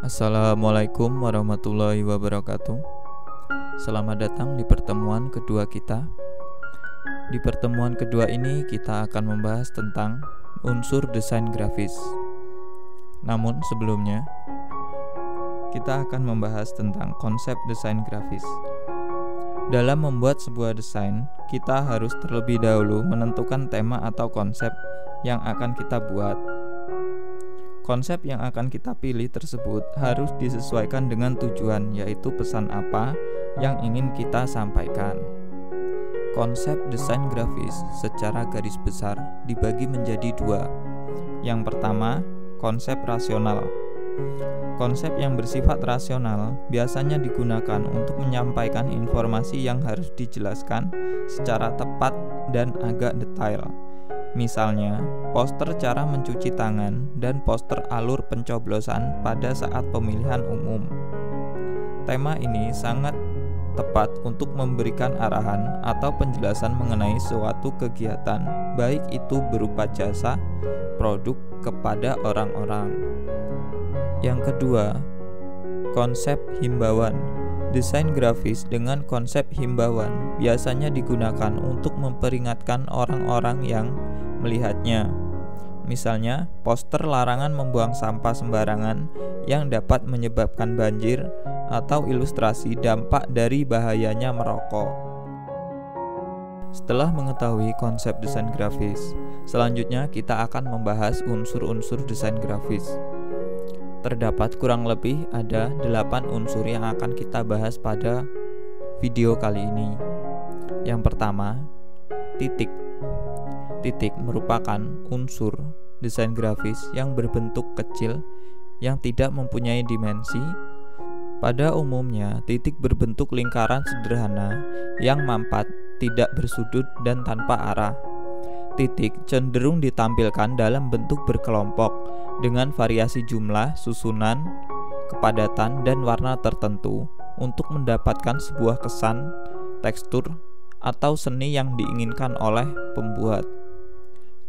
Assalamualaikum warahmatullahi wabarakatuh. Selamat datang di pertemuan kedua kita. Di pertemuan kedua ini kita akan membahas tentang unsur desain grafis. Namun sebelumnya, kita akan membahas tentang konsep desain grafis. Dalam membuat sebuah desain, kita harus terlebih dahulu menentukan tema atau konsep yang akan kita buat. Konsep yang akan kita pilih tersebut harus disesuaikan dengan tujuan, yaitu pesan apa yang ingin kita sampaikan. Konsep desain grafis secara garis besar dibagi menjadi dua. Yang pertama, konsep rasional. Konsep yang bersifat rasional biasanya digunakan untuk menyampaikan informasi yang harus dijelaskan secara tepat dan agak detail. Misalnya, poster cara mencuci tangan dan poster alur pencoblosan pada saat pemilihan umum. Tema ini sangat tepat untuk memberikan arahan atau penjelasan mengenai suatu kegiatan, baik itu berupa jasa, produk kepada orang-orang. Yang kedua, konsep himbauan. Desain grafis dengan konsep himbauan biasanya digunakan untuk memperingatkan orang-orang yang melihatnya. Misalnya, poster larangan membuang sampah sembarangan yang dapat menyebabkan banjir atau ilustrasi dampak dari bahayanya merokok. Setelah mengetahui konsep desain grafis, selanjutnya kita akan membahas unsur-unsur desain grafis. Terdapat kurang lebih ada 8 unsur yang akan kita bahas pada video kali ini. Yang pertama, titik. Titik merupakan unsur desain grafis yang berbentuk kecil yang tidak mempunyai dimensi. Pada umumnya, titik berbentuk lingkaran sederhana yang mampat, tidak bersudut dan tanpa arah. Titik cenderung ditampilkan dalam bentuk berkelompok dengan variasi jumlah, susunan, kepadatan, dan warna tertentu untuk mendapatkan sebuah kesan, tekstur, atau seni yang diinginkan oleh pembuat.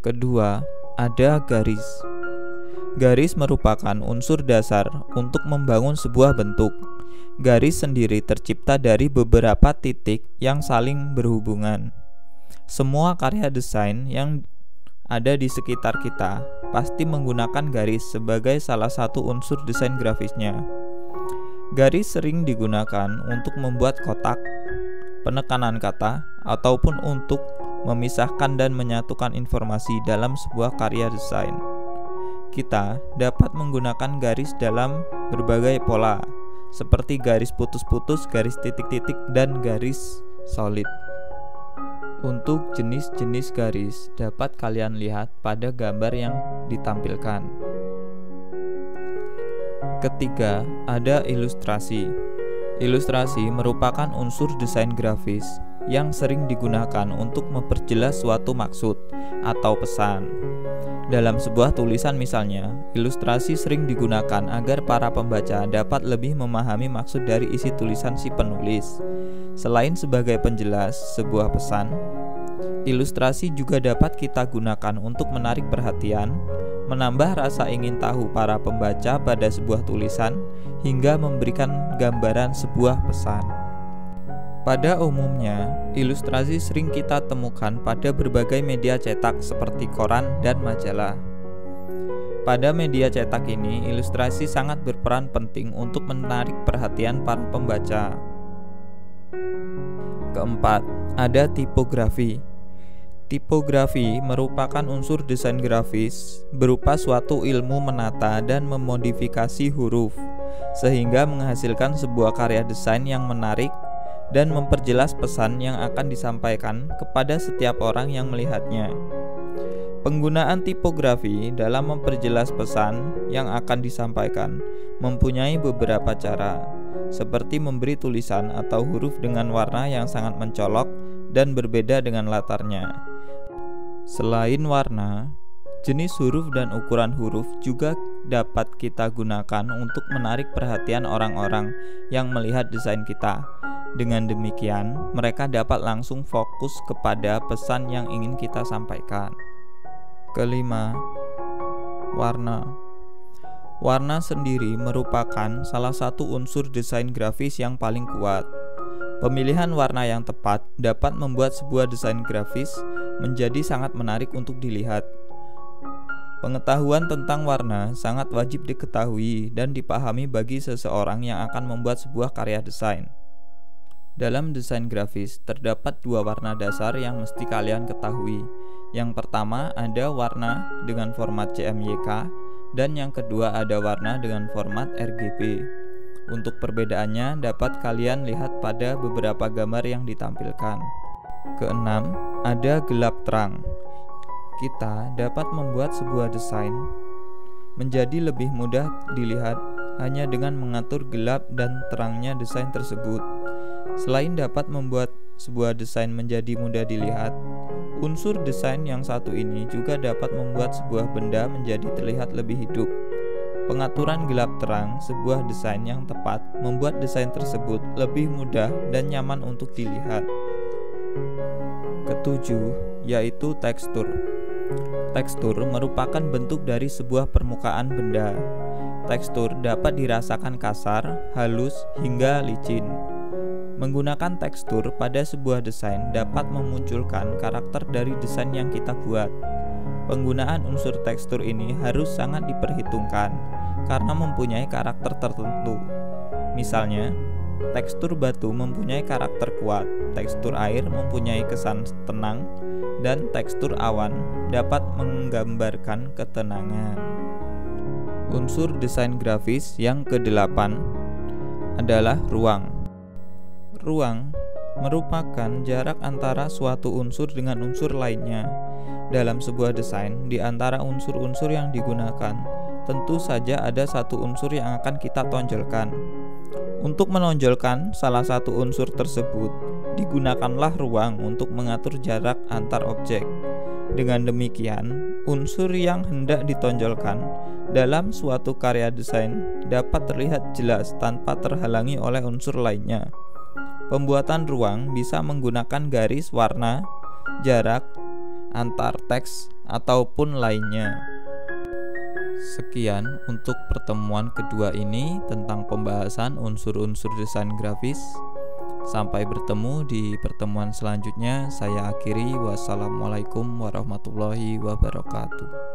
Kedua, ada garis. Garis merupakan unsur dasar untuk membangun sebuah bentuk. Garis sendiri tercipta dari beberapa titik yang saling berhubungan. Semua karya desain yang ada di sekitar kita pasti menggunakan garis sebagai salah satu unsur desain grafisnya. Garis sering digunakan untuk membuat kotak, penekanan kata, ataupun untuk memisahkan dan menyatukan informasi dalam sebuah karya desain. Kita dapat menggunakan garis dalam berbagai pola, seperti garis putus-putus, garis titik-titik, dan garis solid. Untuk jenis-jenis garis dapat kalian lihat pada gambar yang ditampilkan. Ketiga, ada ilustrasi. Ilustrasi merupakan unsur desain grafis yang sering digunakan untuk memperjelas suatu maksud atau pesan. Dalam sebuah tulisan misalnya, ilustrasi sering digunakan agar para pembaca dapat lebih memahami maksud dari isi tulisan si penulis. Selain sebagai penjelas sebuah pesan, ilustrasi juga dapat kita gunakan untuk menarik perhatian, menambah rasa ingin tahu para pembaca pada sebuah tulisan, hingga memberikan gambaran sebuah pesan. Pada umumnya, ilustrasi sering kita temukan pada berbagai media cetak seperti koran dan majalah. Pada media cetak ini, ilustrasi sangat berperan penting untuk menarik perhatian para pembaca. Keempat, ada tipografi. Tipografi merupakan unsur desain grafis berupa suatu ilmu menata dan memodifikasi huruf, sehingga menghasilkan sebuah karya desain yang menarik dan memperjelas pesan yang akan disampaikan kepada setiap orang yang melihatnya. Penggunaan tipografi dalam memperjelas pesan yang akan disampaikan mempunyai beberapa cara, seperti memberi tulisan atau huruf dengan warna yang sangat mencolok dan berbeda dengan latarnya. Selain warna, jenis huruf dan ukuran huruf juga dapat kita gunakan untuk menarik perhatian orang-orang yang melihat desain kita. Dengan demikian, mereka dapat langsung fokus kepada pesan yang ingin kita sampaikan. Kelima, warna. Warna sendiri merupakan salah satu unsur desain grafis yang paling kuat. Pemilihan warna yang tepat dapat membuat sebuah desain grafis menjadi sangat menarik untuk dilihat. Pengetahuan tentang warna sangat wajib diketahui dan dipahami bagi seseorang yang akan membuat sebuah karya desain. Dalam desain grafis, terdapat dua warna dasar yang mesti kalian ketahui. Yang pertama ada warna dengan format CMYK, dan yang kedua ada warna dengan format RGB. Untuk perbedaannya dapat kalian lihat pada beberapa gambar yang ditampilkan. Keenam, ada gelap terang. Kita dapat membuat sebuah desain menjadi lebih mudah dilihat hanya dengan mengatur gelap dan terangnya desain tersebut. Selain dapat membuat sebuah desain menjadi mudah dilihat, unsur desain yang satu ini juga dapat membuat sebuah benda menjadi terlihat lebih hidup. Pengaturan gelap terang sebuah desain yang tepat membuat desain tersebut lebih mudah dan nyaman untuk dilihat. Ketujuh, yaitu tekstur. Tekstur merupakan bentuk dari sebuah permukaan benda. Tekstur dapat dirasakan kasar, halus, hingga licin. Menggunakan tekstur pada sebuah desain dapat memunculkan karakter dari desain yang kita buat. Penggunaan unsur tekstur ini harus sangat diperhitungkan karena mempunyai karakter tertentu. Misalnya, tekstur batu mempunyai karakter kuat, tekstur air mempunyai kesan tenang, dan tekstur awan dapat menggambarkan ketenangan. Unsur desain grafis yang kedelapan adalah ruang. Ruang merupakan jarak antara suatu unsur dengan unsur lainnya. Dalam sebuah desain, di antara unsur-unsur yang digunakan, tentu saja ada satu unsur yang akan kita tonjolkan. Untuk menonjolkan salah satu unsur tersebut, digunakanlah ruang untuk mengatur jarak antar objek. Dengan demikian, unsur yang hendak ditonjolkan dalam suatu karya desain dapat terlihat jelas tanpa terhalangi oleh unsur lainnya. Pembuatan ruang bisa menggunakan garis warna, jarak, antar teks, ataupun lainnya. Sekian untuk pertemuan kedua ini tentang pembahasan unsur-unsur desain grafis. Sampai bertemu di pertemuan selanjutnya. Saya akhiri. Wassalamualaikum warahmatullahi wabarakatuh.